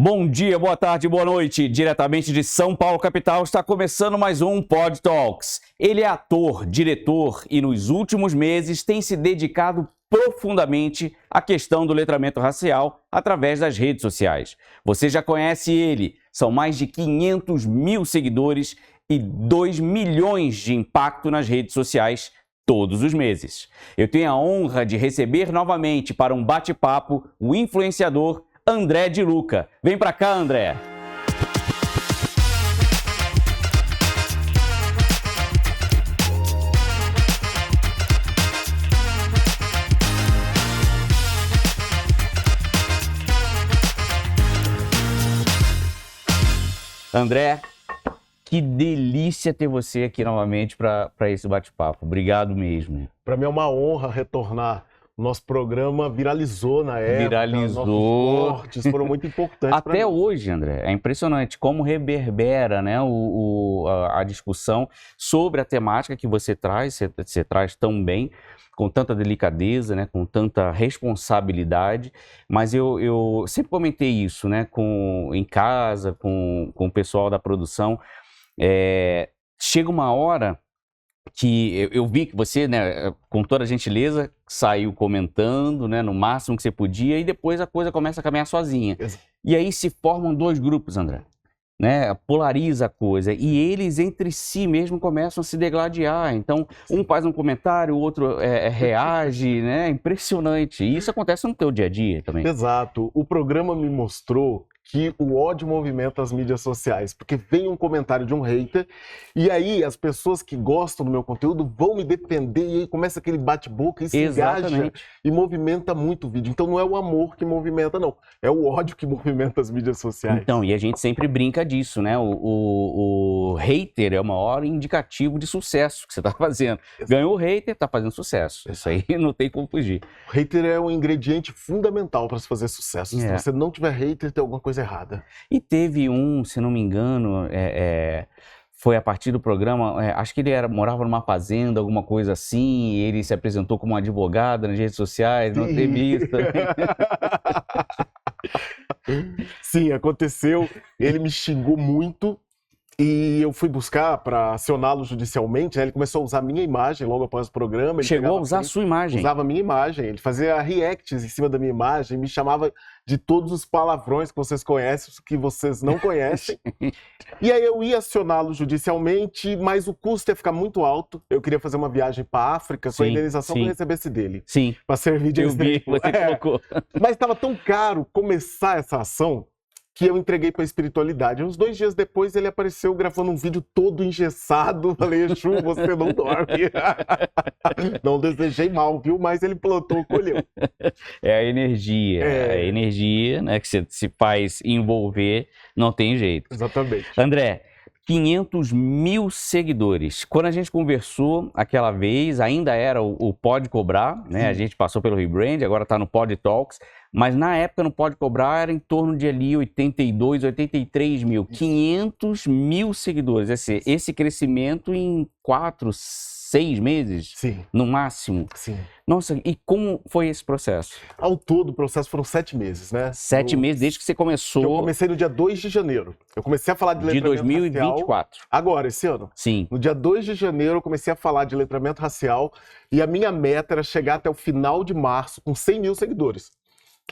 Bom dia, boa tarde, boa noite. Diretamente de São Paulo, capital, está começando mais um Pod Talks. Ele é ator, diretor e nos últimos meses tem se dedicado profundamente à questão do letramento racial através das redes sociais. Você já conhece ele, são mais de 500 mil seguidores e 2 milhões de impacto nas redes sociais todos os meses. Eu tenho a honra de receber novamente para um bate-papo o influenciador André de Luca. Vem pra cá, André. André, que delícia ter você aqui novamente para esse bate-papo. Obrigado mesmo. Para mim é uma honra retornar. Nosso programa viralizou na época. Viralizou. Nossos cortes foram muito importantes. Até hoje, André, é impressionante como reverbera, né, a discussão sobre a temática que você traz tão bem, com tanta delicadeza, né, com tanta responsabilidade. Mas eu sempre comentei isso, né, em casa, com o pessoal da produção. Chega uma hora que eu vi que você, né, com toda a gentileza, saiu comentando, né, no máximo que você podia, e depois a coisa começa a caminhar sozinha. Exato. E aí se formam dois grupos, André, né, polariza a coisa, e eles entre si mesmo começam a se degladiar. Então, um faz um comentário, o outro reage, né, impressionante. E isso acontece no teu dia a dia também. Exato. O programa me mostrou que o ódio movimenta as mídias sociais, porque vem um comentário de um hater, e aí as pessoas que gostam do meu conteúdo vão me defender, e aí começa aquele bate-boca e se engaja e movimenta muito o vídeo. Então não é o amor que movimenta, não. É o ódio que movimenta as mídias sociais. Então, e a gente sempre brinca disso, né? O hater é o maior indicativo de sucesso que você está fazendo. Ganhou o hater, está fazendo sucesso. Isso aí não tem como fugir. O hater é um ingrediente fundamental para se fazer sucesso. Se você não tiver hater, tem alguma coisa errada. E teve se não me engano, foi a partir do programa, acho que ele morava numa fazenda, alguma coisa assim, e ele se apresentou como um advogado nas redes sociais, não teve isso também. Sim, aconteceu. Ele me xingou muito e eu fui buscar para acioná-lo judicialmente, né? Ele começou a usar a minha imagem logo após o programa. Ele chegou a usar a sua imagem? Usava a minha imagem, ele fazia reacts em cima da minha imagem, me chamava de todos os palavrões que vocês conhecem, que vocês não conhecem. E aí eu ia acioná-lo judicialmente, mas o custo ia ficar muito alto. Eu queria fazer uma viagem para a África com a indenização que eu recebesse dele. Sim. Para servir de exemplo. Você colocou. Mas estava tão caro começar essa ação que eu entreguei para a espiritualidade. Uns 2 dias depois ele apareceu gravando um vídeo todo engessado. Falei, Exu, você não dorme. Não desejei mal, viu? Mas ele plantou, colheu. É a energia. A energia, né, que você se faz envolver, não tem jeito. Exatamente. André, 500 mil seguidores. Quando a gente conversou aquela vez, ainda era o Pode Cobrar, né? A gente passou pelo rebrand, agora está no Pod Talks. Mas na época no Pode Cobrar era em torno de ali 82, 83 mil. 500 mil seguidores. Esse crescimento em 4, 6 meses? Sim. No máximo? Sim. Nossa, e como foi esse processo? Ao todo, o processo foram 7 meses, né? 7 meses desde que você começou? Eu comecei no dia 2 de janeiro. Eu comecei a falar de letramento racial. De 2024? Agora, esse ano. Sim. No dia 2 de janeiro eu comecei a falar de letramento racial e a minha meta era chegar até o final de março com 100 mil seguidores.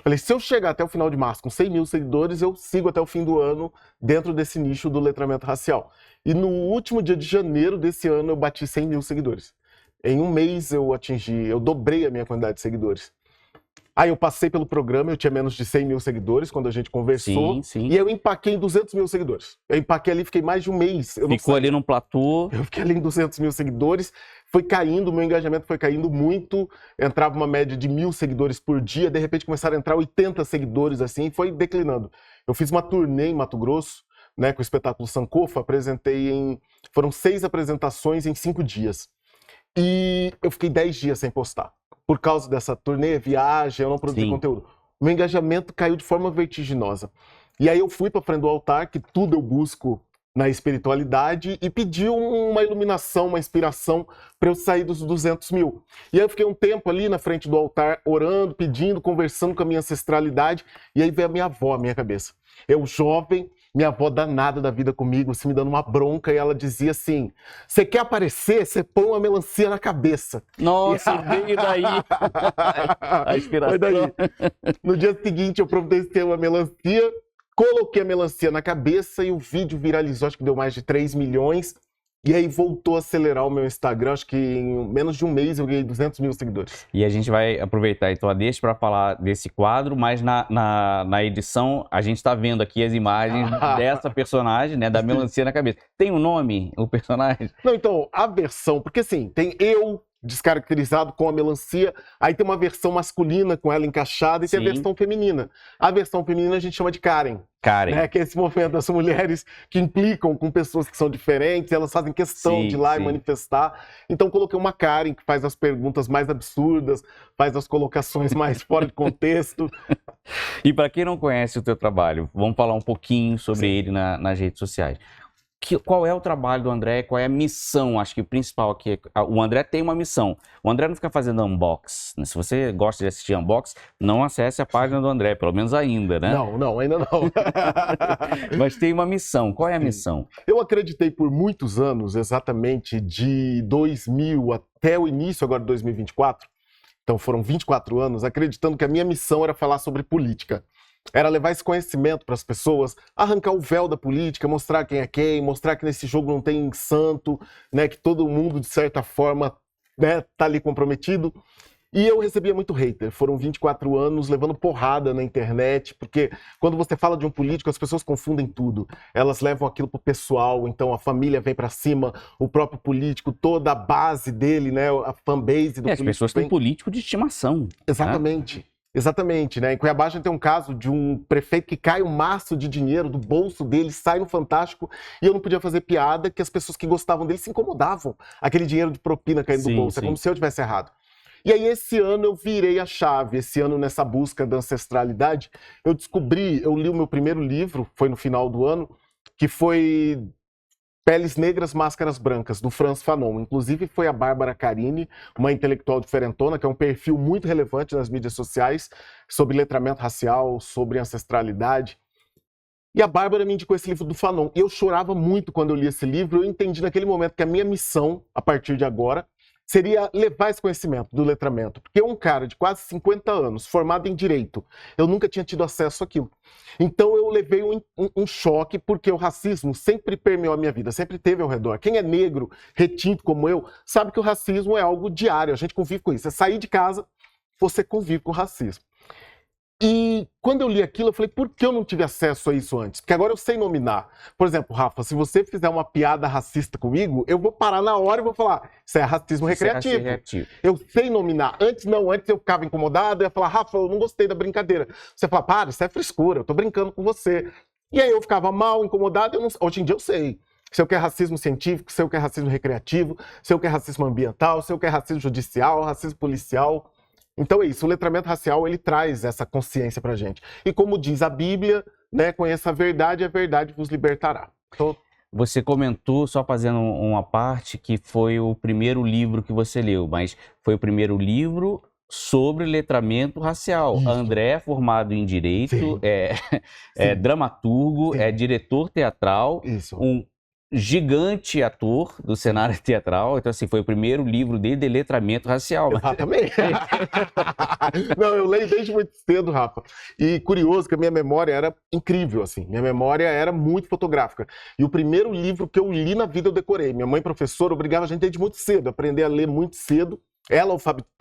Falei, se eu chegar até o final de março com 100 mil seguidores, eu sigo até o fim do ano dentro desse nicho do letramento racial. E no último dia de janeiro desse ano eu bati 100 mil seguidores. Em um mês eu dobrei a minha quantidade de seguidores. Aí eu passei pelo programa, eu tinha menos de 100 mil seguidores quando a gente conversou. Sim. E eu empaquei em 200 mil seguidores. Eu empaquei ali, fiquei mais de um mês. Ficou ali num platô. Eu fiquei ali em 200 mil seguidores. Foi caindo, meu engajamento foi caindo muito. Entrava uma média de 1.000 seguidores por dia. De repente começaram a entrar 80 seguidores assim e foi declinando. Eu fiz uma turnê em Mato Grosso, né, com o espetáculo Sankofa. Foram 6 apresentações em 5 dias. E eu fiquei 10 dias sem postar. Por causa dessa turnê, viagem, eu não produzi conteúdo. Meu engajamento caiu de forma vertiginosa. E aí eu fui para frente do altar, que tudo eu busco na espiritualidade e pediu uma iluminação, uma inspiração para eu sair dos 200 mil. E aí eu fiquei um tempo ali na frente do altar, orando, pedindo, conversando com a minha ancestralidade, e aí veio a minha avó à minha cabeça. Eu jovem, minha avó danada da vida comigo, assim, me dando uma bronca, e ela dizia assim, você quer aparecer? Você põe uma melancia na cabeça. Nossa, veio daí a inspiração. Foi daí. No dia seguinte, eu providenciei uma melancia, coloquei a melancia na cabeça e o vídeo viralizou, acho que deu mais de 3 milhões. E aí voltou a acelerar o meu Instagram, acho que em menos de um mês eu ganhei 200 mil seguidores. E a gente vai aproveitar então a deixa para falar desse quadro, mas na edição a gente está vendo aqui as imagens dessa personagem, né, da melancia na cabeça. Tem um nome, o personagem? Não, então, a versão, porque assim, tem eu descaracterizado com a melancia, aí tem uma versão masculina com ela encaixada e tem a Sim. versão feminina. A versão feminina a gente chama de Karen. Karen. Né, que é esse movimento das mulheres que implicam com pessoas que são diferentes, elas fazem questão Sim, de ir lá sim. e manifestar. Então coloquei uma Karen que faz as perguntas mais absurdas, faz as colocações mais fora de contexto. E para quem não conhece o teu trabalho, vamos falar um pouquinho sobre ele nas redes sociais. Qual é o trabalho do André? Qual é a missão? Acho que o principal aqui é... O André tem uma missão. O André não fica fazendo unbox, né? Se você gosta de assistir unbox, não acesse a página do André, pelo menos ainda, né? Não, ainda não. Mas tem uma missão. Qual é a missão? Eu acreditei por muitos anos, exatamente de 2000 até o início agora de 2024, então foram 24 anos, acreditando que a minha missão era falar sobre política. Era levar esse conhecimento para as pessoas, arrancar o véu da política, mostrar quem é quem, mostrar que nesse jogo não tem santo, né, que todo mundo, de certa forma, né, tá ali comprometido. E eu recebia muito hater. Foram 24 anos levando porrada na internet, porque quando você fala de um político, as pessoas confundem tudo. Elas levam aquilo pro pessoal, então a família vem para cima, o próprio político, toda a base dele, né, a fanbase do político. As pessoas têm político de estimação. Exatamente. Né? Exatamente, né? Em Cuiabá a gente tem um caso de um prefeito que cai um maço de dinheiro do bolso dele, sai no Fantástico, e eu não podia fazer piada, que as pessoas que gostavam dele se incomodavam. Aquele dinheiro de propina caindo do bolso, é como se eu tivesse errado. E aí esse ano eu virei a chave, esse ano nessa busca da ancestralidade, eu li o meu primeiro livro, foi no final do ano, que foi Peles Negras, Máscaras Brancas, do Frantz Fanon. Inclusive foi a Bárbara Carini, uma intelectual diferentona, que é um perfil muito relevante nas mídias sociais, sobre letramento racial, sobre ancestralidade. E a Bárbara me indicou esse livro do Fanon. E eu chorava muito quando eu li esse livro. Eu entendi naquele momento que a minha missão, a partir de agora, seria levar esse conhecimento do letramento. Porque um cara de quase 50 anos, formado em Direito, eu nunca tinha tido acesso àquilo. Então eu levei um choque, porque o racismo sempre permeou a minha vida, sempre esteve ao redor. Quem é negro, retinto como eu, sabe que o racismo é algo diário, a gente convive com isso. Você sair de casa, você convive com o racismo. E quando eu li aquilo, eu falei, por que eu não tive acesso a isso antes? Porque agora eu sei nominar. Por exemplo, Rafa, se você fizer uma piada racista comigo, eu vou parar na hora e vou falar, isso é racismo recreativo. Eu sei nominar. Antes eu ficava incomodado, eu ia falar, Rafa, eu não gostei da brincadeira. Você fala, para, isso é frescura, eu tô brincando com você. E aí eu ficava mal, incomodado, hoje em dia eu sei. Se eu quero racismo científico, se eu quero racismo recreativo, se eu quero racismo ambiental, se eu quero racismo judicial, racismo policial. Então é isso, o letramento racial, ele traz essa consciência pra gente. E como diz a Bíblia, né, conheça a verdade vos libertará. Então... Você comentou, só fazendo uma parte, que foi o primeiro livro que você leu, mas foi o primeiro livro sobre letramento racial. Isso. André é formado em Direito, é dramaturgo, é diretor teatral, um gigante ator do cenário teatral, então assim, foi o primeiro livro dele de letramento racial. Exatamente. Não, eu leio desde muito cedo, Rafa. E curioso que a minha memória era incrível, assim. Minha memória era muito fotográfica. E o primeiro livro que eu li na vida eu decorei. Minha mãe, professora, obrigava a gente desde muito cedo, a aprender a ler muito cedo. Ela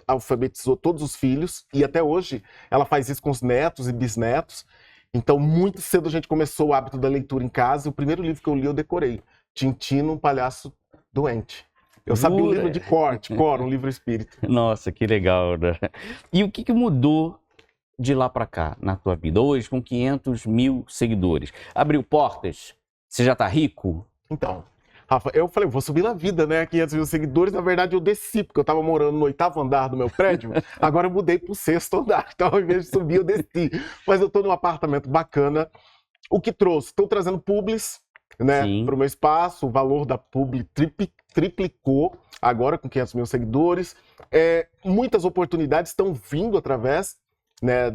alfabetizou todos os filhos e até hoje ela faz isso com os netos e bisnetos. Então, muito cedo a gente começou o hábito da leitura em casa. E o primeiro livro que eu li eu decorei. Tintino, um palhaço doente. Eu sabia um livro de cor, um livro espírita. Nossa, que legal, né? E o que mudou de lá para cá na tua vida? Hoje, com 500 mil seguidores. Abriu portas? Você já tá rico? Então, Rafa, eu falei, vou subir na vida, né? 500 mil seguidores. Na verdade, eu desci, porque eu tava morando no 8º andar do meu prédio. Agora eu mudei pro 6º andar. Então, ao invés de subir, eu desci. Mas eu tô num apartamento bacana. O que trouxe? Estou trazendo publis. né, Sim. para o meu espaço. O valor da publi triplicou agora com 500 mil seguidores. Muitas oportunidades estão vindo através, né,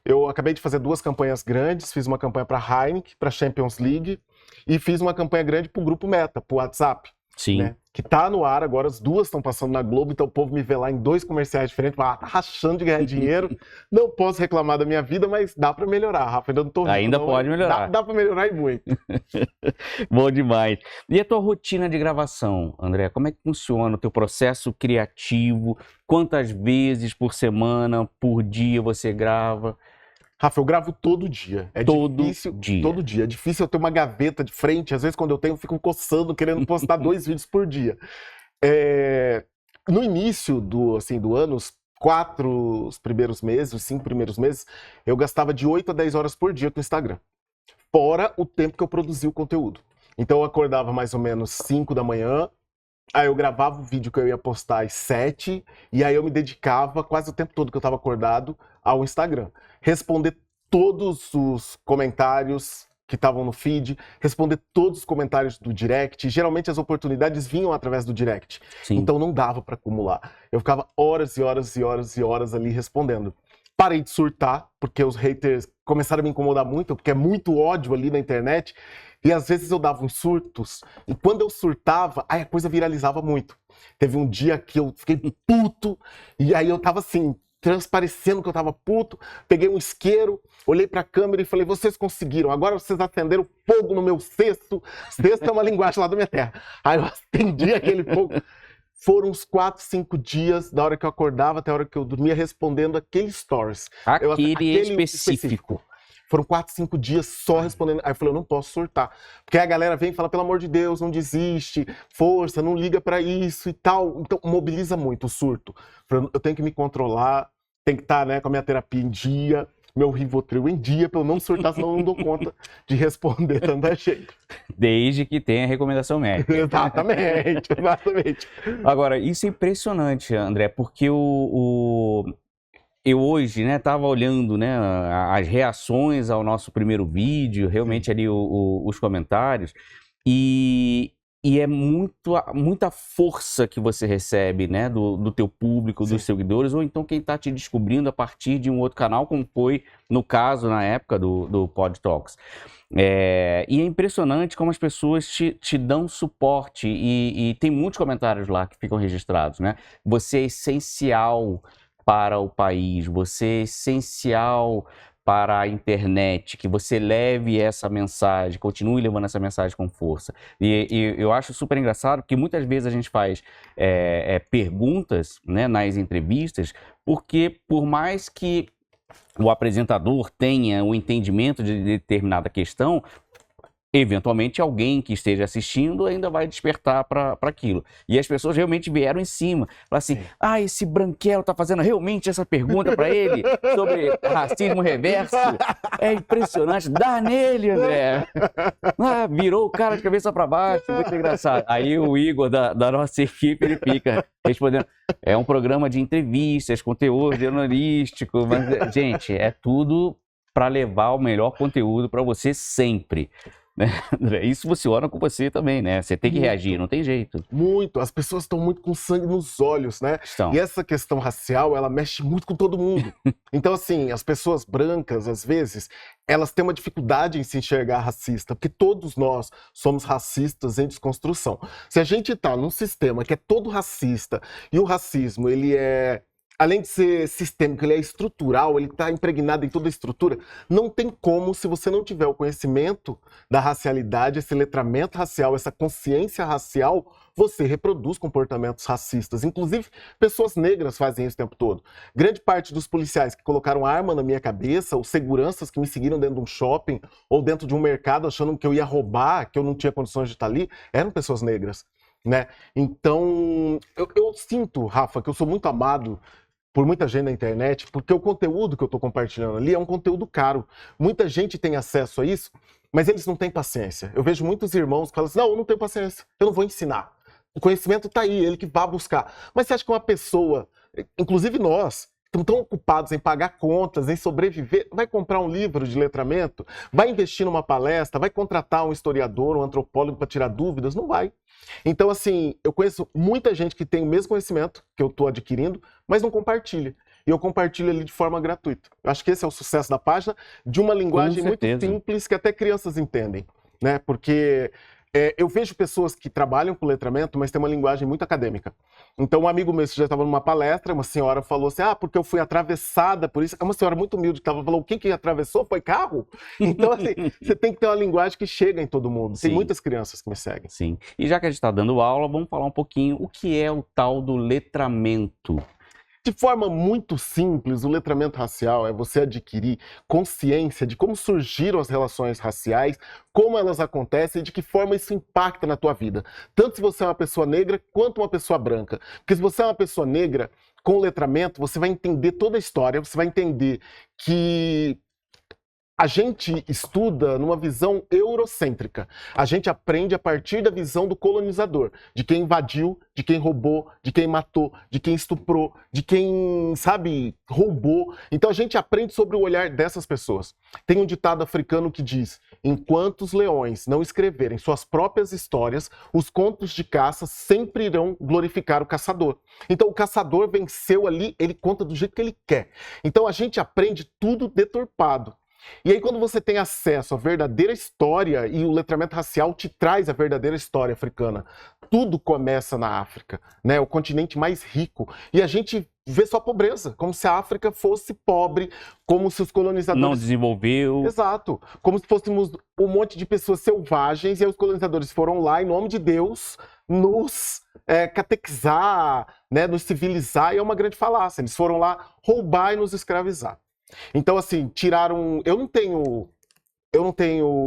eu acabei de fazer 2 campanhas grandes. Fiz uma campanha para a Heineken, para a Champions League, e fiz uma campanha grande para o Grupo Meta, para o WhatsApp. Sim. Né, que tá no ar agora, as 2 estão passando na Globo, então o povo me vê lá em 2 comerciais diferentes, fala, tá rachando de ganhar dinheiro, não posso reclamar da minha vida, mas dá pra melhorar, Rafa, ainda não tô rico, Ainda não, pode melhorar. Dá pra melhorar e muito. Bom demais. E a tua rotina de gravação, André? Como é que funciona o teu processo criativo? Quantas vezes por semana, por dia você grava? Rafa, eu gravo todo dia. Todo difícil, dia. Todo dia. É difícil eu ter uma gaveta de frente. Às vezes, quando eu tenho, eu fico coçando, querendo postar 2 vídeos por dia. No início do ano, os 5 primeiros meses, eu gastava de 8 a 10 horas por dia com o Instagram. Fora o tempo que eu produzia o conteúdo. Então, eu acordava mais ou menos 5 da manhã, aí eu gravava o vídeo que eu ia postar às 7, e aí eu me dedicava quase o tempo todo que eu estava acordado ao Instagram. Responder todos os comentários que estavam no feed, responder todos os comentários do direct. Geralmente as oportunidades vinham através do direct. Sim. Então não dava para acumular. Eu ficava horas e horas e horas e horas ali respondendo. Parei de surtar, porque os haters começaram a me incomodar muito, porque é muito ódio ali na internet. E às vezes eu dava uns surtos, e quando eu surtava, aí a coisa viralizava muito. Teve um dia que eu fiquei puto, e aí eu tava assim, transparecendo que eu tava puto, peguei um isqueiro, olhei pra câmera e falei, vocês conseguiram, agora vocês acenderam fogo no meu cesto. Cesto é uma linguagem lá da minha terra. Aí eu acendi aquele fogo. Foram uns 4, 5 dias, da hora que eu acordava até a hora que eu dormia, respondendo aquele stories. Aquele específico. Foram 4, 5 dias só respondendo. Aí eu falei, eu não posso surtar. Porque aí a galera vem e fala, pelo amor de Deus, não desiste, força, não liga pra isso e tal. Então, mobiliza muito o surto. Eu tenho que me controlar, tem que estar, né, com a minha terapia em dia, meu Rivotril em dia, pra eu não surtar, senão eu não dou conta de responder tanta gente. Desde que tenha recomendação médica. Exatamente, exatamente. Agora, isso é impressionante, André, porque eu hoje, né, estava olhando, né, as reações ao nosso primeiro vídeo, realmente ali os comentários, e é muita força que você recebe, né, do teu público, dos seguidores, ou então quem está te descobrindo a partir de um outro canal, como foi no caso, na época do Pod Talks. E é impressionante como as pessoas te dão suporte, e tem muitos comentários lá que ficam registrados, né? Você é essencial para o país, você é essencial para a internet, que você leve essa mensagem, continue levando essa mensagem com força. E eu acho super engraçado, porque muitas vezes a gente faz perguntas, né, nas entrevistas, porque por mais que o apresentador tenha o entendimento de determinada questão, eventualmente alguém que esteja assistindo ainda vai despertar para aquilo. E as pessoas realmente vieram em cima. Falaram assim, esse branquelo tá fazendo realmente essa pergunta para ele sobre racismo reverso. É impressionante. Dá nele, André. Virou o cara de cabeça para baixo. Muito engraçado. Aí o Igor da nossa equipe, ele fica respondendo. É um programa de entrevistas, conteúdo jornalístico. Mas, gente, é tudo para levar o melhor conteúdo para você sempre. Isso funciona com você também, né? Você tem que reagir, não tem jeito. Muito. As pessoas estão muito com sangue nos olhos, né? Estão. E essa questão racial, ela mexe muito com todo mundo. Então, assim, as pessoas brancas, às vezes, elas têm uma dificuldade em se enxergar racista, porque todos nós somos racistas em desconstrução. Se a gente tá num sistema que é todo racista, e o racismo, ele é... além de ser sistêmico, ele é estrutural, ele está impregnado em toda a estrutura, não tem como, se você não tiver o conhecimento da racialidade, esse letramento racial, essa consciência racial, você reproduz comportamentos racistas. Inclusive, pessoas negras fazem isso o tempo todo. Grande parte dos policiais que colocaram arma na minha cabeça, ou seguranças que me seguiram dentro de um shopping, ou dentro de um mercado, achando que eu ia roubar, que eu não tinha condições de estar ali, eram pessoas negras, né? Então, eu sinto, Rafa, que eu sou muito amado por muita gente na internet, porque o conteúdo que eu estou compartilhando ali é um conteúdo caro. Muita gente tem acesso a isso, mas eles não têm paciência. Eu vejo muitos irmãos que falam assim, não, eu não tenho paciência, eu não vou ensinar. O conhecimento está aí, ele que vai buscar. Mas você acha que uma pessoa, inclusive nós, estão tão ocupados em pagar contas, em sobreviver, vai comprar um livro de letramento? Vai investir numa palestra? Vai contratar um historiador, um antropólogo para tirar dúvidas? Não vai. Então, assim, eu conheço muita gente que tem o mesmo conhecimento que eu estou adquirindo, mas não compartilha. E eu compartilho ali de forma gratuita. Eu acho que esse é o sucesso da página, de uma linguagem muito simples que até crianças entendem, né? Porque eu vejo pessoas que trabalham com letramento, mas tem uma linguagem muito acadêmica. Então, um amigo meu já estava numa palestra, uma senhora falou assim, porque eu fui atravessada por isso. É uma senhora muito humilde que falou, o que atravessou? Foi carro? Então, assim, você tem que ter uma linguagem que chega em todo mundo. Tem muitas crianças que me seguem. Sim. E já que a gente está dando aula, vamos falar um pouquinho o que é o tal do letramento. De forma muito simples, o letramento racial é você adquirir consciência de como surgiram as relações raciais, como elas acontecem e de que forma isso impacta na tua vida. Tanto se você é uma pessoa negra, quanto uma pessoa branca. Porque se você é uma pessoa negra, com o letramento, você vai entender toda a história, você vai entender que a gente estuda numa visão eurocêntrica. A gente aprende a partir da visão do colonizador, de quem invadiu, de quem roubou, de quem matou, de quem estuprou, de quem, roubou. Então a gente aprende sobre o olhar dessas pessoas. Tem um ditado africano que diz: enquanto os leões não escreverem suas próprias histórias, os contos de caça sempre irão glorificar o caçador. Então o caçador venceu ali, ele conta do jeito que ele quer. Então a gente aprende tudo deturpado. E aí quando você tem acesso à verdadeira história, e o letramento racial te traz a verdadeira história africana, tudo começa na África, né? O continente mais rico. E a gente vê só pobreza, como se a África fosse pobre, como se os colonizadores... Não desenvolveu. Exato. Como se fôssemos um monte de pessoas selvagens, e aí os colonizadores foram lá, em nome de Deus, nos catequizar, né? Nos civilizar, e é uma grande falácia. Eles foram lá roubar e nos escravizar. Então, assim, tiraram... Eu não tenho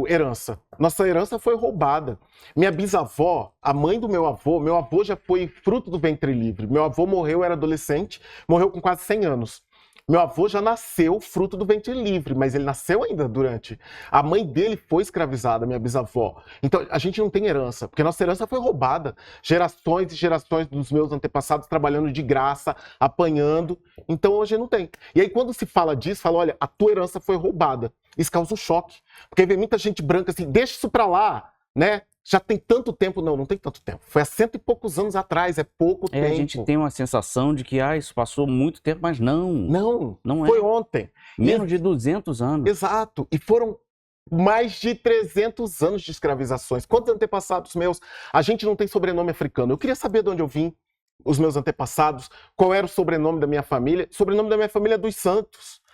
herança. Nossa herança foi roubada. Minha bisavó, a mãe do meu avô já foi fruto do ventre livre. Meu avô morreu, era adolescente, morreu com quase 100 anos. Meu avô já nasceu fruto do ventre livre, mas ele nasceu ainda durante. A mãe dele foi escravizada, minha bisavó. Então, a gente não tem herança, porque nossa herança foi roubada. Gerações e gerações dos meus antepassados trabalhando de graça, apanhando. Então, hoje não tem. E aí, quando se fala disso, fala, olha, a tua herança foi roubada. Isso causa um choque. Porque aí vem muita gente branca assim, deixa isso pra lá, né? Já tem tanto tempo. Não, não tem tanto tempo. Foi há 100 e poucos anos atrás, é pouco tempo. A gente tem uma sensação de que isso passou muito tempo, mas não. Não é. Foi ontem. Menos de 200 anos. Exato. E foram mais de 300 anos de escravizações. Quantos antepassados meus? A gente não tem sobrenome africano. Eu queria saber de onde eu vim, os meus antepassados, qual era o sobrenome da minha família. O sobrenome da minha família é dos Santos.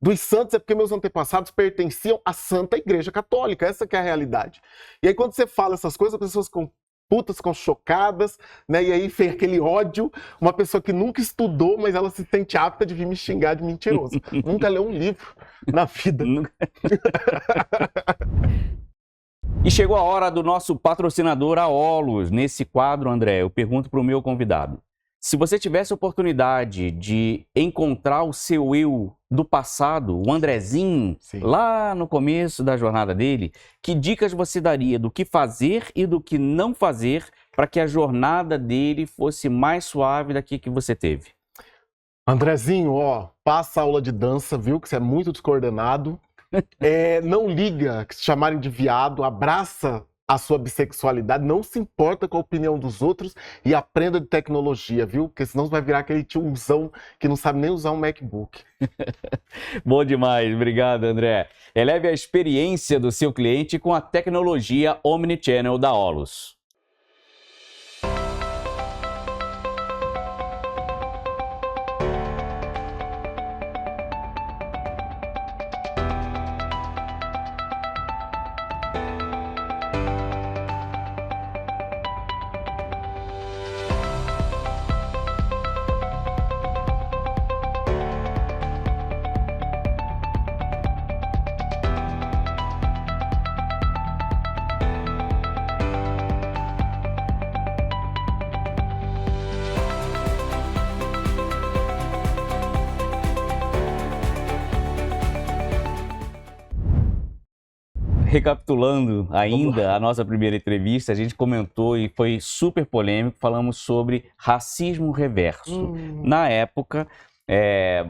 Dos Santos é porque meus antepassados pertenciam à Santa Igreja Católica, essa que é a realidade. E aí quando você fala essas coisas, as pessoas ficam putas, ficam chocadas, né? E aí vem aquele ódio, uma pessoa que nunca estudou, mas ela se sente apta de vir me xingar de mentiroso. Nunca leu um livro na vida. E chegou a hora do nosso patrocinador Aolos. Nesse quadro, André, eu pergunto para o meu convidado: se você tivesse a oportunidade de encontrar o seu eu do passado, o Andrezinho, Sim, lá no começo da jornada dele, que dicas você daria do que fazer e do que não fazer para que a jornada dele fosse mais suave da que você teve? Andrezinho, passa a aula de dança, viu? Que você é muito descoordenado. Não liga que se chamarem de viado, abraça a sua bissexualidade, não se importa com a opinião dos outros e aprenda de tecnologia, viu? Porque senão você vai virar aquele tiozão que não sabe nem usar um MacBook. Bom demais, obrigado, André. Eleve a experiência do seu cliente com a tecnologia Omnichannel da Aolos. Recapitulando ainda a nossa primeira entrevista, a gente comentou e foi super polêmico, falamos sobre racismo reverso. Na época,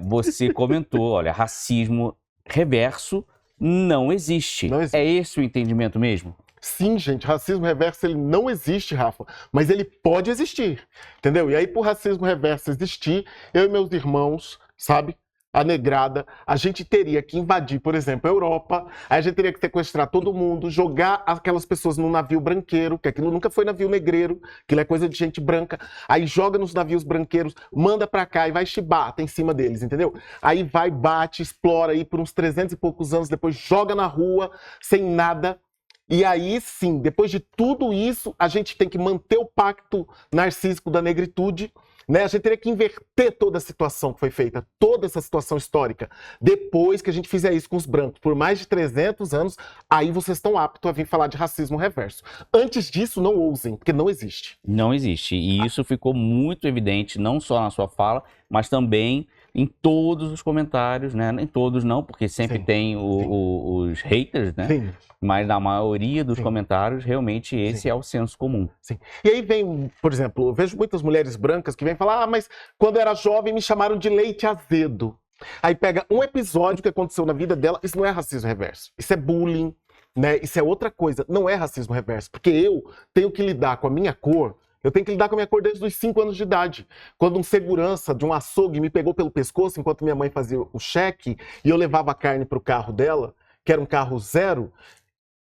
Você comentou, olha, racismo reverso não existe. Não existe. É esse o entendimento mesmo? Sim, gente, racismo reverso ele não existe, Rafa, mas ele pode existir, entendeu? E aí, por racismo reverso existir, eu e meus irmãos, sabe, a negrada, a gente teria que invadir, por exemplo, a Europa, aí a gente teria que sequestrar todo mundo, jogar aquelas pessoas num navio branqueiro, que aquilo nunca foi navio negreiro, aquilo é coisa de gente branca, aí joga nos navios branqueiros, manda pra cá e vai chibata em cima deles, entendeu? Aí vai, bate, explora aí por uns 300 e poucos anos, depois joga na rua, sem nada. E aí, sim, depois de tudo isso, a gente tem que manter o pacto narcísico da negritude, né? A gente teria que inverter toda a situação que foi feita, toda essa situação histórica. Depois que a gente fizer isso com os brancos, por mais de 300 anos, aí vocês estão aptos a vir falar de racismo reverso. Antes disso, não ousem, porque não existe. Não existe. E isso ficou muito evidente, não só na sua fala, mas também em todos os comentários, né? Nem todos não, porque sempre Sim, tem os haters, né? Sim. Mas na maioria dos Sim. comentários, realmente esse Sim. é o senso comum. Sim. E aí vem, por exemplo, eu vejo muitas mulheres brancas que vêm falar, mas quando eu era jovem me chamaram de leite azedo. Aí pega um episódio que aconteceu na vida dela, isso não é racismo reverso, isso é bullying, né? Isso é outra coisa, não é racismo reverso, porque eu tenho que lidar com a minha cor, eu tenho que lidar com a minha cor desde os 5 anos de idade. Quando um segurança de um açougue me pegou pelo pescoço enquanto minha mãe fazia o cheque e eu levava a carne para o carro dela, que era um carro zero,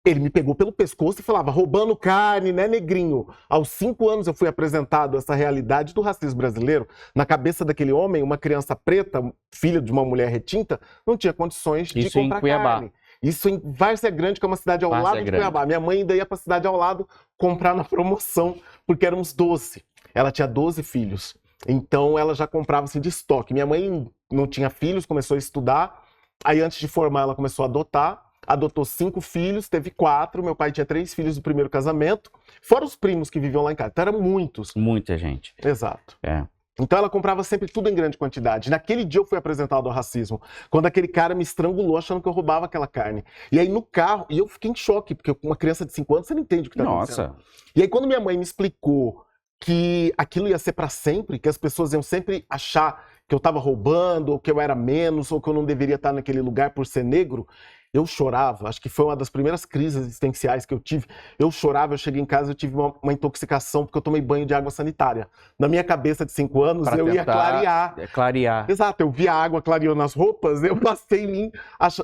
ele me pegou pelo pescoço e falava, roubando carne, né, negrinho? Aos 5 anos eu fui apresentado essa realidade do racismo brasileiro. Na cabeça daquele homem, uma criança preta, filha de uma mulher retinta, não tinha condições de Isso em comprar Cuiabá. carne. Isso em Várzea Grande, que é uma cidade ao Várzea lado de Grande. Cuiabá. Minha mãe ainda ia para a cidade ao lado comprar na promoção, porque éramos 12. Ela tinha 12 filhos. Então ela já comprava assim de estoque. Minha mãe não tinha filhos, começou a estudar. Aí antes de formar ela começou a adotar. Adotou 5 filhos, teve 4. Meu pai tinha 3 filhos do primeiro casamento. Fora os primos que viviam lá em casa. Então eram muitos. Muita gente. Exato. É. Então ela comprava sempre tudo em grande quantidade. Naquele dia eu fui apresentado ao racismo, quando aquele cara me estrangulou achando que eu roubava aquela carne. E aí no carro, e eu fiquei em choque, porque com uma criança de 5 anos você não entende o que está acontecendo. Nossa. E aí quando minha mãe me explicou que aquilo ia ser para sempre, que as pessoas iam sempre achar que eu estava roubando, ou que eu era menos, ou que eu não deveria estar naquele lugar por ser negro, eu chorava. Acho que foi uma das primeiras crises existenciais que eu tive. Eu chorava, eu cheguei em casa, eu tive uma intoxicação porque eu tomei banho de água sanitária. Na minha cabeça de 5 anos, Pra eu ia tentar clarear. Clarear. Exato, eu via a água clareando nas roupas, eu passei em mim,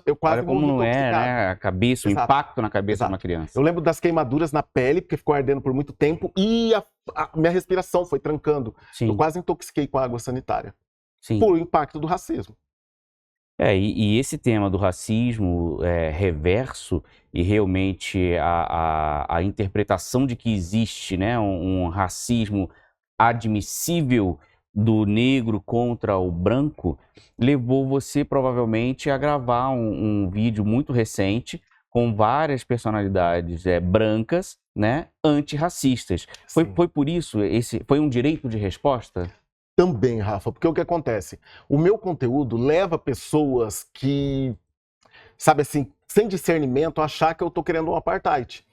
eu quase Olha como morri não é, intoxicado. né? A cabeça, o Exato. impacto na cabeça de uma Exato. criança. Eu lembro das queimaduras na pele, porque ficou ardendo por muito tempo, e a minha respiração foi trancando. Sim, Eu quase intoxiquei com a água sanitária, sim. por impacto do racismo. E esse tema do racismo reverso e realmente a interpretação de que existe, né, um racismo admissível do negro contra o branco levou você provavelmente a gravar um vídeo muito recente com várias personalidades brancas, né, antirracistas. Foi por isso? Esse foi um direito de resposta? Também, Rafa, porque o que acontece? O meu conteúdo leva pessoas que, sabe assim, sem discernimento, a achar que eu tô querendo um apartheid.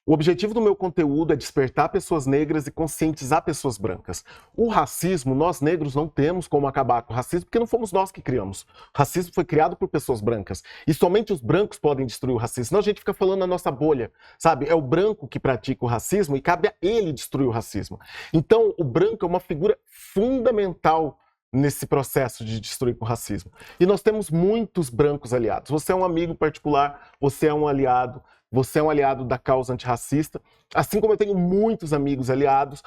O objetivo do meu conteúdo é despertar pessoas negras e conscientizar pessoas brancas. O racismo, nós negros não temos como acabar com o racismo, porque não fomos nós que criamos. O racismo foi criado por pessoas brancas. E somente os brancos podem destruir o racismo. Senão a gente fica falando na nossa bolha, sabe? É o branco que pratica o racismo e cabe a ele destruir o racismo. Então, o branco é uma figura fundamental nesse processo de destruir com o racismo. E nós temos muitos brancos aliados. Você é um amigo particular, você é um aliado. Você é um aliado da causa antirracista, assim como eu tenho muitos amigos aliados.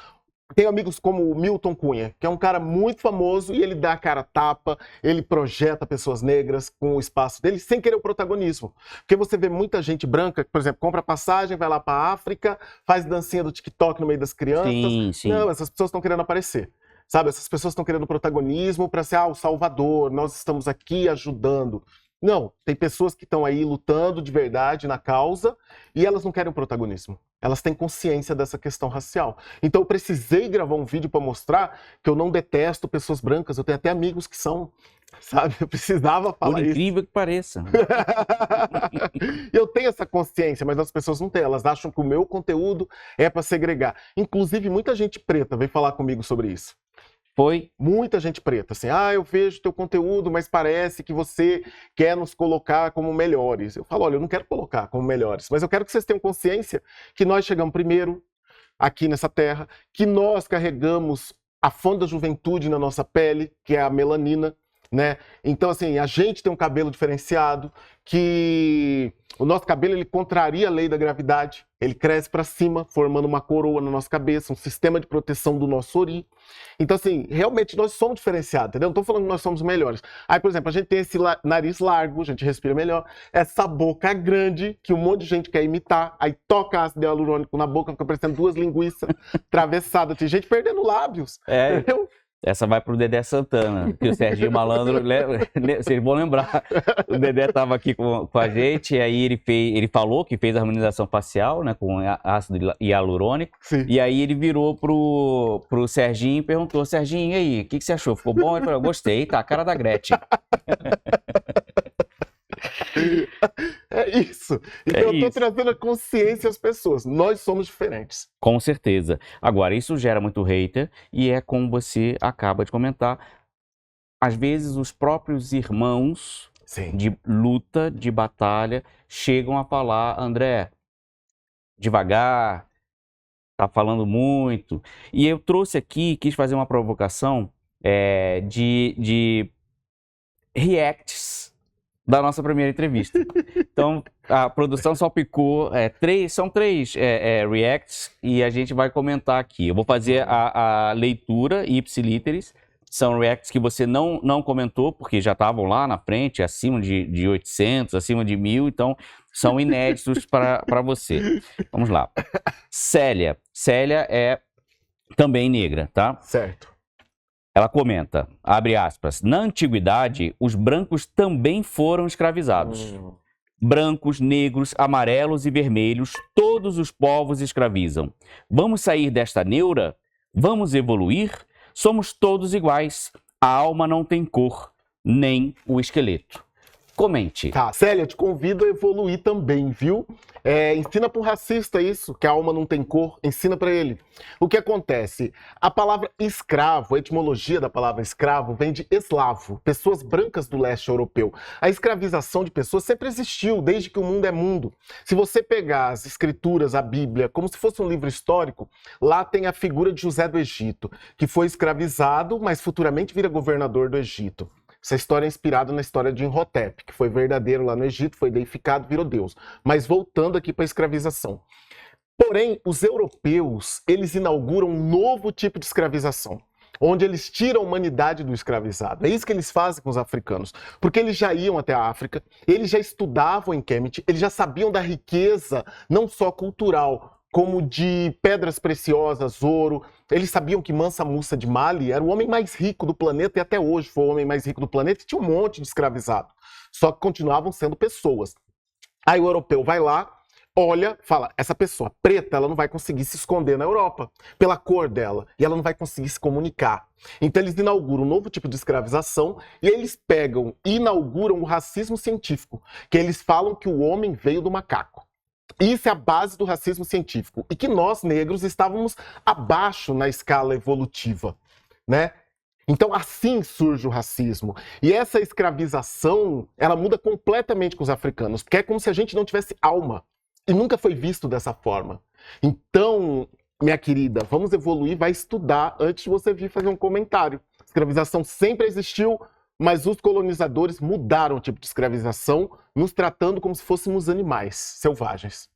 Tenho amigos como o Milton Cunha, que é um cara muito famoso e ele dá a cara a tapa, ele projeta pessoas negras com o espaço dele sem querer o protagonismo. Porque você vê muita gente branca que, por exemplo, compra passagem, vai lá para a África, faz dancinha do TikTok no meio das crianças. Sim, sim. Não, essas pessoas estão querendo aparecer. Sabe, essas pessoas estão querendo protagonismo para ser o Salvador, nós estamos aqui ajudando. Não, tem pessoas que estão aí lutando de verdade na causa e elas não querem o protagonismo. Elas têm consciência dessa questão racial. Então eu precisei gravar um vídeo para mostrar que eu não detesto pessoas brancas. Eu tenho até amigos que são, sabe? Eu precisava falar Por isso. incrível que pareça. Eu tenho essa consciência, mas as pessoas não têm. Elas acham que o meu conteúdo é para segregar. Inclusive, muita gente preta veio falar comigo sobre isso. Foi? Muita gente preta, assim, eu vejo teu conteúdo, mas parece que você quer nos colocar como melhores. Eu falo, olha, eu não quero colocar como melhores, mas eu quero que vocês tenham consciência que nós chegamos primeiro aqui nessa terra, que nós carregamos a fonte da juventude na nossa pele, que é a melanina, né? Então, assim, a gente tem um cabelo diferenciado, que o nosso cabelo, ele contraria a lei da gravidade, ele cresce para cima, formando uma coroa na nossa cabeça, um sistema de proteção do nosso ori. Então, assim, realmente nós somos diferenciados, entendeu? Não estou falando que nós somos melhores. Aí, por exemplo, a gente tem esse nariz largo, a gente respira melhor, essa boca grande, que um monte de gente quer imitar, aí toca ácido hialurônico na boca, fica parecendo duas linguiças atravessadas, tem gente perdendo lábios, entendeu? Essa vai pro Dedé Santana, que o Serginho Malandro, vocês vão lembrar, o Dedé estava aqui com a gente, e aí ele falou que fez a harmonização facial, né, com ácido hialurônico. Sim. E aí ele virou pro Serginho e perguntou, Serginho, e aí, o que você achou? Ficou bom? Ele falou, gostei, tá a cara da Gretchen. É isso. Então eu tô trazendo a consciência às pessoas. Nós somos diferentes. Com certeza. Agora, isso gera muito hater e é como você acaba de comentar. Às vezes, os próprios irmãos de luta, de batalha, chegam a falar, André, devagar, tá falando muito. E eu trouxe aqui, quis fazer uma provocação de reacts da nossa primeira entrevista. Então, a produção salpicou são três reacts e a gente vai comentar aqui. Eu vou fazer a leitura ipsiliteris. São reacts que você não comentou, porque já estavam lá na frente, acima de 800, acima de 1000, então são inéditos para você. Vamos lá. Célia. Célia é também negra, tá? Certo. Ela comenta, abre aspas, na antiguidade, os brancos também foram escravizados. Brancos, negros, amarelos e vermelhos, todos os povos escravizam. Vamos sair desta neura? Vamos evoluir? Somos todos iguais. A alma não tem cor, nem o esqueleto. Comente. Tá, Célia, te convido a evoluir também, viu? Ensina para um racista isso, que a alma não tem cor, ensina para ele. O que acontece? A palavra escravo, a etimologia da palavra escravo vem de eslavo, pessoas brancas do leste europeu. A escravização de pessoas sempre existiu, desde que o mundo é mundo. Se você pegar as escrituras, a Bíblia, como se fosse um livro histórico, lá tem a figura de José do Egito, que foi escravizado, mas futuramente vira governador do Egito. Essa história é inspirada na história de Imhotep, que foi verdadeiro lá no Egito, foi deificado, virou Deus. Mas voltando aqui para a escravização. Porém, os europeus, eles inauguram um novo tipo de escravização, onde eles tiram a humanidade do escravizado. É isso que eles fazem com os africanos, porque eles já iam até a África, eles já estudavam em Kemet, eles já sabiam da riqueza, não só cultural, como de pedras preciosas, ouro. Eles sabiam que Mansa Musa de Mali era o homem mais rico do planeta, e até hoje foi o homem mais rico do planeta, e tinha um monte de escravizado. Só que continuavam sendo pessoas. Aí o europeu vai lá, olha, fala, essa pessoa preta, ela não vai conseguir se esconder na Europa, pela cor dela, e ela não vai conseguir se comunicar. Então eles inauguram um novo tipo de escravização, e eles pegam e inauguram o racismo científico, que eles falam que o homem veio do macaco. Isso é a base do racismo científico. E que nós, negros, estávamos abaixo na escala evolutiva, né? Então, assim surge o racismo. E essa escravização, ela muda completamente com os africanos, porque é como se a gente não tivesse alma. E nunca foi visto dessa forma. Então, minha querida, vamos evoluir, vai estudar antes de você vir fazer um comentário. A escravização sempre existiu, mas os colonizadores mudaram o tipo de escravização, nos tratando como se fôssemos animais selvagens.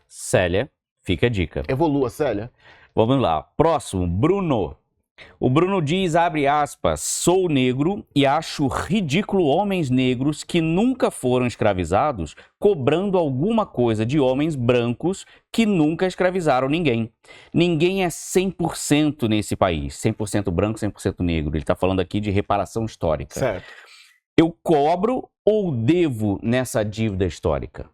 Célia, fica a dica. Evolua, Célia. Vamos lá. Próximo, Bruno. O Bruno diz, abre aspas, sou negro e acho ridículo homens negros que nunca foram escravizados cobrando alguma coisa de homens brancos que nunca escravizaram ninguém. Ninguém é 100% nesse país, 100% branco, 100% negro. Ele está falando aqui de reparação histórica. Certo. Eu cobro ou devo nessa dívida histórica?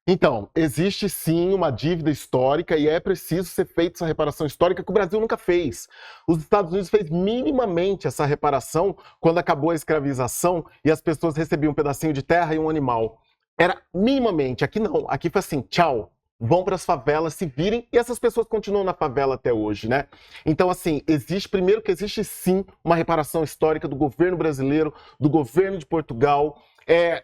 Então, existe sim uma dívida histórica e é preciso ser feita essa reparação histórica que o Brasil nunca fez. Os Estados Unidos fez minimamente essa reparação quando acabou a escravização e as pessoas recebiam um pedacinho de terra e um animal. Era minimamente, aqui não, aqui foi assim, tchau, vão para as favelas, se virem, e essas pessoas continuam na favela até hoje, né? Então, assim, primeiro que existe sim uma reparação histórica do governo brasileiro, do governo de Portugal.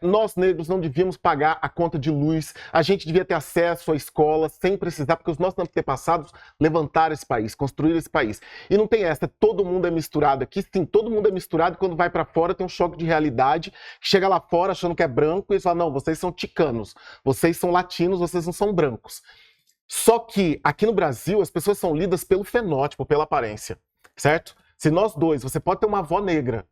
Nós negros não devíamos pagar a conta de luz, a gente devia ter acesso à escola sem precisar, porque os nossos antepassados levantaram esse país, construíram esse país. E não tem essa, todo mundo é misturado aqui, sim, todo mundo é misturado, e quando vai para fora tem um choque de realidade, chega lá fora achando que é branco e eles falam, não, vocês são ticanos, vocês são latinos, vocês não são brancos. Só que aqui no Brasil as pessoas são lidas pelo fenótipo, pela aparência, certo? Se nós dois, você pode ter uma avó negra,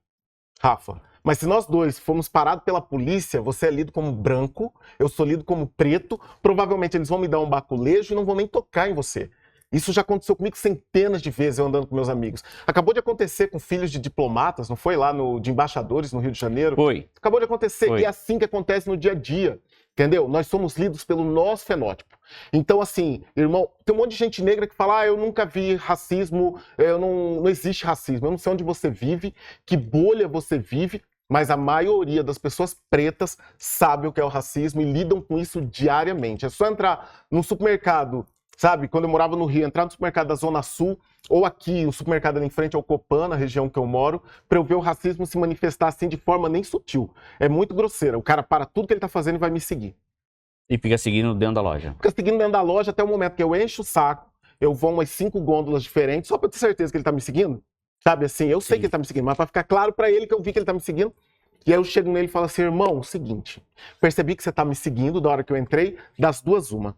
Rafa, mas se nós dois formos parados pela polícia, você é lido como branco, eu sou lido como preto, provavelmente eles vão me dar um baculejo e não vão nem tocar em você. Isso já aconteceu comigo centenas de vezes, eu andando com meus amigos. Acabou de acontecer com filhos de diplomatas, não foi lá de embaixadores no Rio de Janeiro? Foi. Acabou de acontecer, Foi. e é assim que acontece no dia a dia. Entendeu? Nós somos lidos pelo nosso fenótipo. Então, assim, irmão, tem um monte de gente negra que fala, eu nunca vi racismo, não existe racismo. Eu não sei onde você vive, que bolha você vive, mas a maioria das pessoas pretas sabe o que é o racismo e lidam com isso diariamente. É só entrar num supermercado, sabe? Quando eu morava no Rio, entrar no supermercado da Zona Sul, ou aqui, o supermercado ali em frente ao Copan, na região que eu moro, para eu ver o racismo se manifestar assim de forma nem sutil. É muito grosseira. O cara para tudo que ele tá fazendo e vai me seguir. E fica seguindo dentro da loja. Fica seguindo dentro da loja até o momento que eu encho o saco, eu vou umas 5 gôndolas diferentes, só para ter certeza que ele tá me seguindo. Sabe assim, eu sei que ele tá me seguindo, mas para ficar claro para ele que eu vi que ele tá me seguindo. E aí eu chego nele e falo assim, irmão, seguinte, percebi que você tá me seguindo da hora que eu entrei, das duas uma.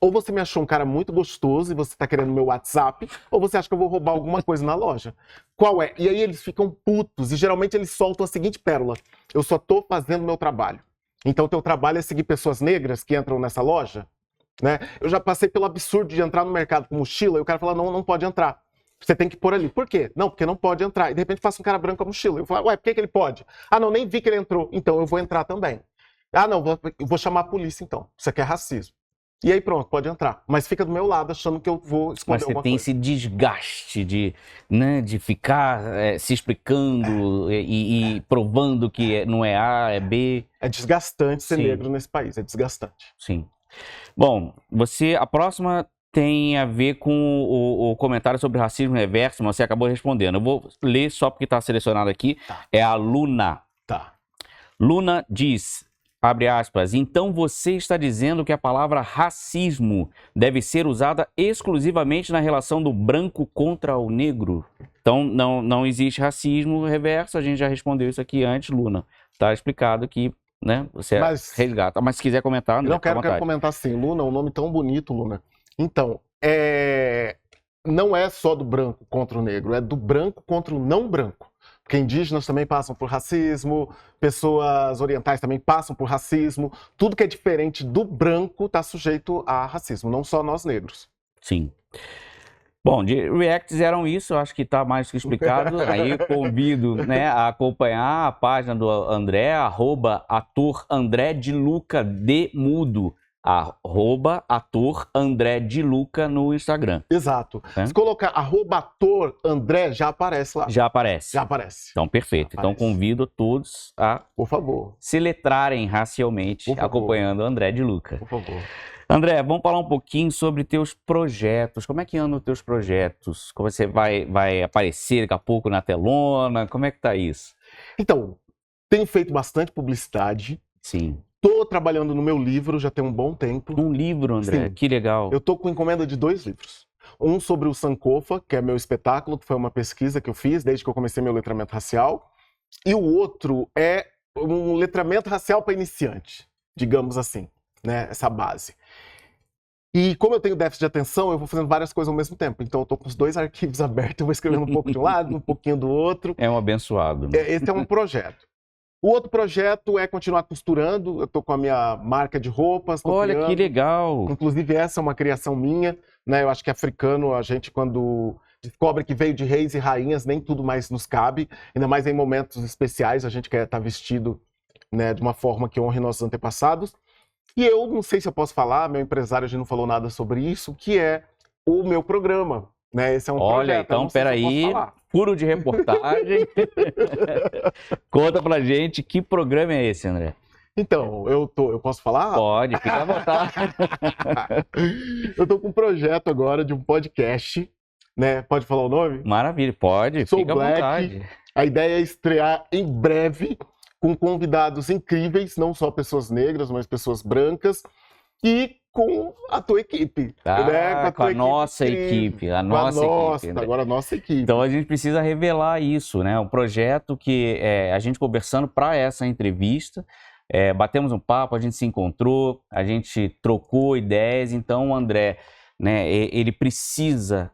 Ou você me achou um cara muito gostoso e você tá querendo meu WhatsApp, ou você acha que eu vou roubar alguma coisa na loja. Qual é? E aí eles ficam putos e geralmente eles soltam a seguinte pérola. Eu só tô fazendo meu trabalho. Então teu trabalho é seguir pessoas negras que entram nessa loja? Né? Eu já passei pelo absurdo de entrar no mercado com mochila e o cara fala, não, não pode entrar. Você tem que pôr ali. Por quê? Não, porque não pode entrar. E de repente passa um cara branco com a mochila. Eu falo, ué, por que ele pode? Ah, não, nem vi que ele entrou. Então eu vou entrar também. Ah, não, eu vou chamar a polícia então. Isso aqui é racismo. E aí pronto, pode entrar. Mas fica do meu lado achando que eu vou esconder alguma coisa. Mas você tem esse desgaste de ficar se explicando e provando que não é A, é B. É desgastante ser Sim. negro nesse país, é desgastante. Sim. Bom, a próxima tem a ver com o comentário sobre racismo reverso, mas você acabou respondendo. Eu vou ler só porque está selecionado aqui. Tá. É a Luna. Tá. Luna diz, abre aspas, então você está dizendo que a palavra racismo deve ser usada exclusivamente na relação do branco contra o negro? Então não existe racismo reverso, a gente já respondeu isso aqui antes, Luna. Está explicado que, né, você resgata. Mas se quiser comentar, André, não quero comentar assim, Luna, um nome tão bonito, Luna. Então, não é só do branco contra o negro, é do branco contra o não branco. Porque indígenas também passam por racismo, pessoas orientais também passam por racismo. Tudo que é diferente do branco está sujeito a racismo, não só nós negros. Sim. Bom, de reacts eram isso, acho que está mais que explicado. Aí convido, né, a acompanhar a página do André, @ator André de Luca de mudo. @ator André de Luca no Instagram. Exato. Se colocar @ator André, já aparece lá. Já aparece. Já aparece. Então, perfeito. Então, convido todos a, por favor, se letrarem racialmente acompanhando o André de Luca. Por favor. André, vamos falar um pouquinho sobre teus projetos. Como é que andam os teus projetos? Como você vai aparecer daqui a pouco na telona? Como é que tá isso? Então, tenho feito bastante publicidade. Sim. Estou trabalhando no meu livro já tem um bom tempo. Um livro, André? Sim. Que legal. Eu estou com encomenda de 2 livros. Um sobre o Sankofa, que é meu espetáculo, que foi uma pesquisa que eu fiz desde que eu comecei meu letramento racial. E o outro é um letramento racial para iniciante, digamos assim, né? Essa base. E como eu tenho déficit de atenção, eu vou fazendo várias coisas ao mesmo tempo. Então eu estou com os 2 arquivos abertos, eu vou escrevendo um pouco de um lado, um pouquinho do outro. É um abençoado. Né? Esse é um projeto. O outro projeto é continuar costurando. Eu tô com a minha marca de roupas. Olha, criando. Que legal! Inclusive, essa é uma criação minha, né? Eu acho que africano, a gente, quando descobre que veio de reis e rainhas, nem tudo mais nos cabe. Ainda mais em momentos especiais, a gente quer estar vestido, né, de uma forma que honre nossos antepassados. E eu não sei se eu posso falar, meu empresário, a gente não falou nada sobre isso, que é o meu programa. Né? Esse é um Olha, projeto. então, peraí, furo de reportagem. Conta pra gente, que programa é esse, André? Então, eu posso falar? Pode, fica à vontade. Eu tô com um projeto agora de um podcast, né? Pode falar o nome? Maravilha, pode, Sou fica à Black. vontade. A ideia é estrear em breve com convidados incríveis, não só pessoas negras, mas pessoas brancas, e com a tua equipe. né? Com a nossa equipe, a nossa equipe. André. Agora a nossa equipe. Então a gente precisa revelar isso, né? Um projeto que a gente conversando para essa entrevista, batemos um papo, a gente se encontrou, a gente trocou ideias. Então o André, né, ele precisa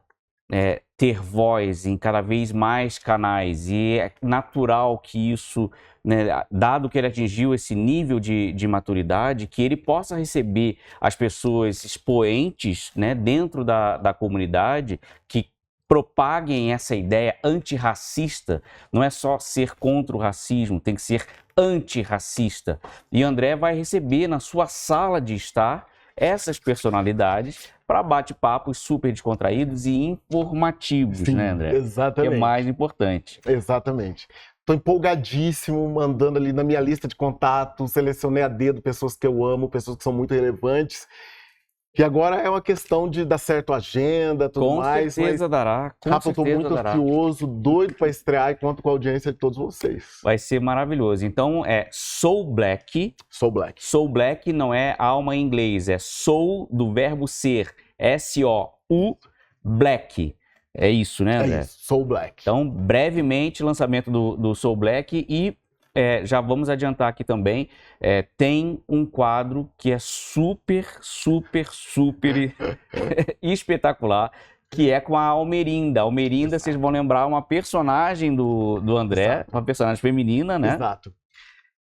ter voz em cada vez mais canais, e é natural que isso, né, dado que ele atingiu esse nível de maturidade, que ele possa receber as pessoas expoentes, né, dentro da comunidade, que propaguem essa ideia antirracista. Não é só ser contra o racismo, tem que ser antirracista. E André vai receber na sua sala de estar essas personalidades para bate-papos super descontraídos e informativos, Sim, né, André? exatamente. Que é mais importante. Exatamente. Estou empolgadíssimo, mandando ali na minha lista de contatos, selecionei a dedo pessoas que eu amo, pessoas que são muito relevantes. E agora é uma questão de dar certo a agenda, tudo mais. Com certeza dará. Rafa, eu estou muito ansioso, doido para estrear e conto com a audiência de todos vocês. Vai ser maravilhoso. Então, Sou Black. Sou Black. Sou Black não é alma em inglês, é sou do verbo ser. S-O-U, Black. É isso, né, André? É isso, Sou Black. Então, brevemente, lançamento do Sou Black e já vamos adiantar aqui também, tem um quadro que é super espetacular, que é com a Almerinda. A Almerinda, vocês vão lembrar, uma personagem do André, Exato. Uma personagem feminina, né? Exato.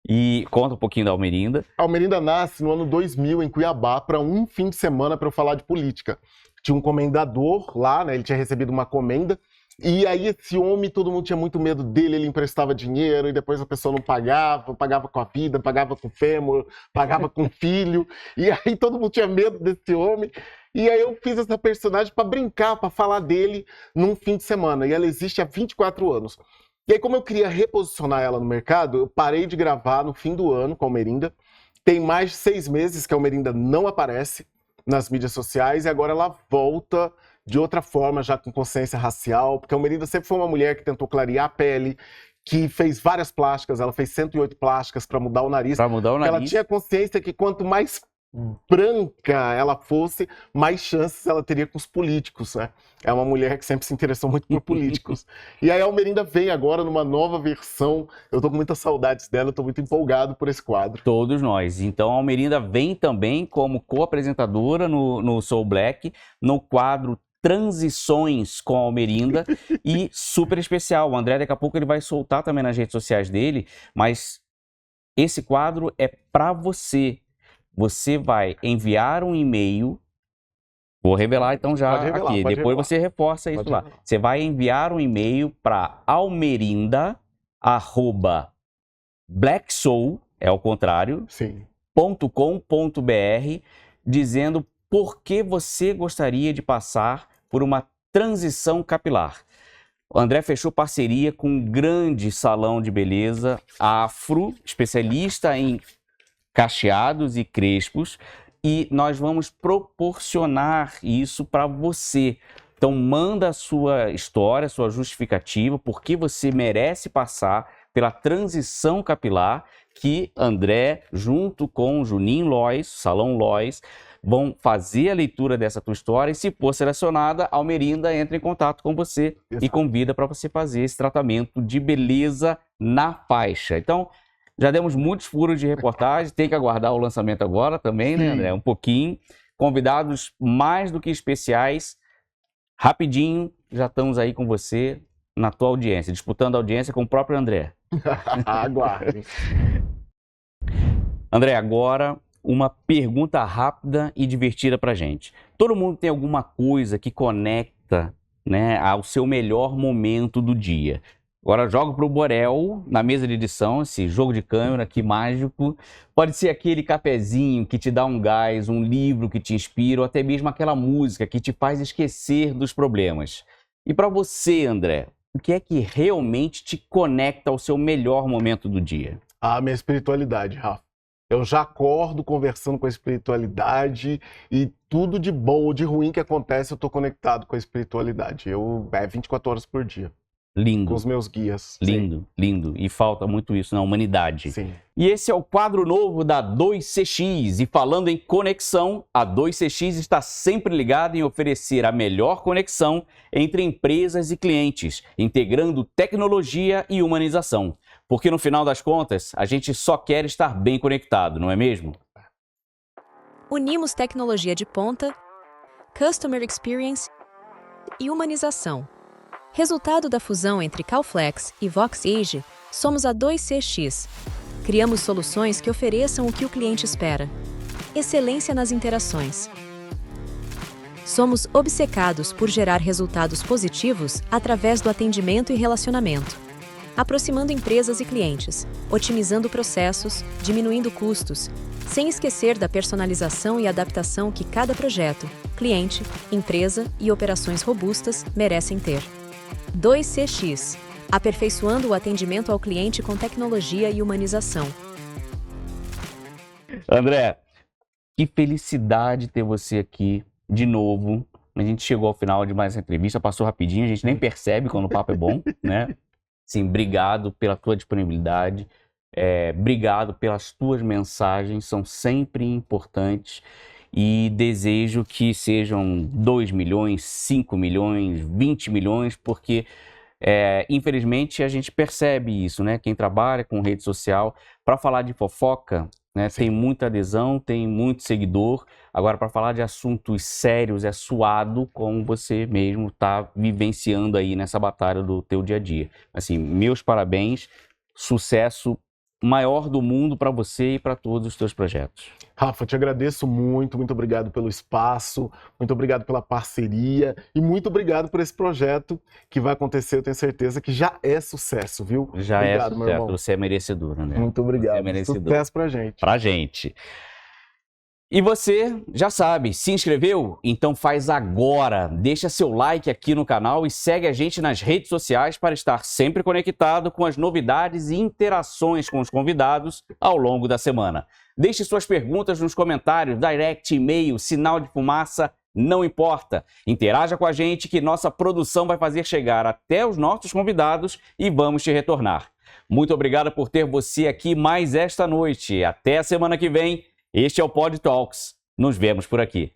E conta um pouquinho da Almerinda. A Almerinda nasce no ano 2000 em Cuiabá para um fim de semana para eu falar de política. Tinha um comendador lá, né? Ele tinha recebido uma comenda. E aí esse homem, todo mundo tinha muito medo dele, ele emprestava dinheiro e depois a pessoa não pagava com a vida, pagava com o fêmur, pagava com o filho. E aí todo mundo tinha medo desse homem. E aí eu fiz essa personagem para brincar, para falar dele num fim de semana. E ela existe há 24 anos. E aí, como eu queria reposicionar ela no mercado, eu parei de gravar no fim do ano com a Almerinda. Tem mais de 6 meses que a Almerinda não aparece nas mídias sociais e agora ela volta de outra forma, já com consciência racial, porque a Almerinda sempre foi uma mulher que tentou clarear a pele, que fez várias plásticas, ela fez 108 plásticas para mudar o nariz. Para mudar o nariz. Ela tinha consciência que quanto mais branca ela fosse, mais chances ela teria com os políticos, né? É uma mulher que sempre se interessou muito por políticos. E aí a Almerinda vem agora numa nova versão. Eu tô com muitas saudades dela, eu tô muito empolgado por esse quadro. Todos nós. Então a Almerinda vem também como co-apresentadora no Sou Black, no quadro Transições com a Almerinda, e super especial. O André daqui a pouco ele vai soltar também nas redes sociais dele, mas esse quadro é para você. Você vai enviar um e-mail. Vou revelar então já aqui. Depois você reforça isso lá. Você vai enviar um e-mail para almerinda@blacksoul, é o contrário, Sim. .com.br, dizendo por que você gostaria de passar por uma transição capilar. O André fechou parceria com um grande salão de beleza afro, especialista em cacheados e crespos, e nós vamos proporcionar isso para você. Então manda a sua história, sua justificativa, por que você merece passar pela transição capilar, que André, junto com Juninho Lois, Salão Lois, vão fazer a leitura dessa tua história, e se for selecionada, a Almerinda entra em contato com você e convida para você fazer esse tratamento de beleza na faixa. Então, já demos muitos furos de reportagem, tem que aguardar o lançamento agora também, né, André? Um pouquinho. Convidados mais do que especiais. Rapidinho, já estamos aí com você na tua audiência, disputando a audiência com o próprio André. Aguardem. André, agora uma pergunta rápida e divertida pra gente. Todo mundo tem alguma coisa que conecta, né, ao seu melhor momento do dia. Agora joga pro Borel, na mesa de edição, esse jogo de câmera aqui mágico. Pode ser aquele cafezinho que te dá um gás, um livro que te inspira, ou até mesmo aquela música que te faz esquecer dos problemas. E para você, André, o que é que realmente te conecta ao seu melhor momento do dia? A minha espiritualidade, Rafa. Eu já acordo conversando com a espiritualidade e tudo de bom ou de ruim que acontece, eu tô conectado com a espiritualidade. 24 horas por dia. Com Lindo, os meus guias. lindo, lindo. E falta muito isso na humanidade. Sim. E esse é o quadro novo da 2CX. E falando em conexão, a 2CX está sempre ligada em oferecer a melhor conexão entre empresas e clientes, integrando tecnologia e humanização. Porque no final das contas, a gente só quer estar bem conectado, não é mesmo? Unimos tecnologia de ponta, Customer Experience e humanização. Resultado da fusão entre Calflex e VoxAge, somos a 2CX. Criamos soluções que ofereçam o que o cliente espera. Excelência nas interações. Somos obcecados por gerar resultados positivos através do atendimento e relacionamento, aproximando empresas e clientes, otimizando processos, diminuindo custos, sem esquecer da personalização e adaptação que cada projeto, cliente, empresa e operações robustas merecem ter. 2CX, aperfeiçoando o atendimento ao cliente com tecnologia e humanização. André, que felicidade ter você aqui de novo. A gente chegou ao final de mais uma entrevista, passou rapidinho, a gente nem percebe quando o papo é bom, né? Sim, obrigado pela tua disponibilidade, obrigado pelas tuas mensagens, são sempre importantes. E desejo que sejam 2 milhões, 5 milhões, 20 milhões, porque infelizmente a gente percebe isso, né? Quem trabalha com rede social, para falar de fofoca, né, tem muita adesão, tem muito seguidor. Agora, para falar de assuntos sérios, é suado, como você mesmo está vivenciando aí nessa batalha do teu dia a dia. Assim, meus parabéns, sucesso maior do mundo para você e para todos os teus projetos. Rafa, eu te agradeço muito, muito obrigado pelo espaço, muito obrigado pela parceria e muito obrigado por esse projeto que vai acontecer, eu tenho certeza que já é sucesso, viu? Já obrigado, é meu sucesso, irmão. você é merecedor, né? Muito obrigado, Você é merecedor. sucesso pra gente. Pra gente. E você já sabe, se inscreveu? Então faz agora, deixa seu like aqui no canal e segue a gente nas redes sociais para estar sempre conectado com as novidades e interações com os convidados ao longo da semana. Deixe suas perguntas nos comentários, direct, e-mail, sinal de fumaça, não importa. Interaja com a gente que nossa produção vai fazer chegar até os nossos convidados e vamos te retornar. Muito obrigado por ter você aqui mais esta noite. Até a semana que vem. Este é o Pod Talks. Nos vemos por aqui.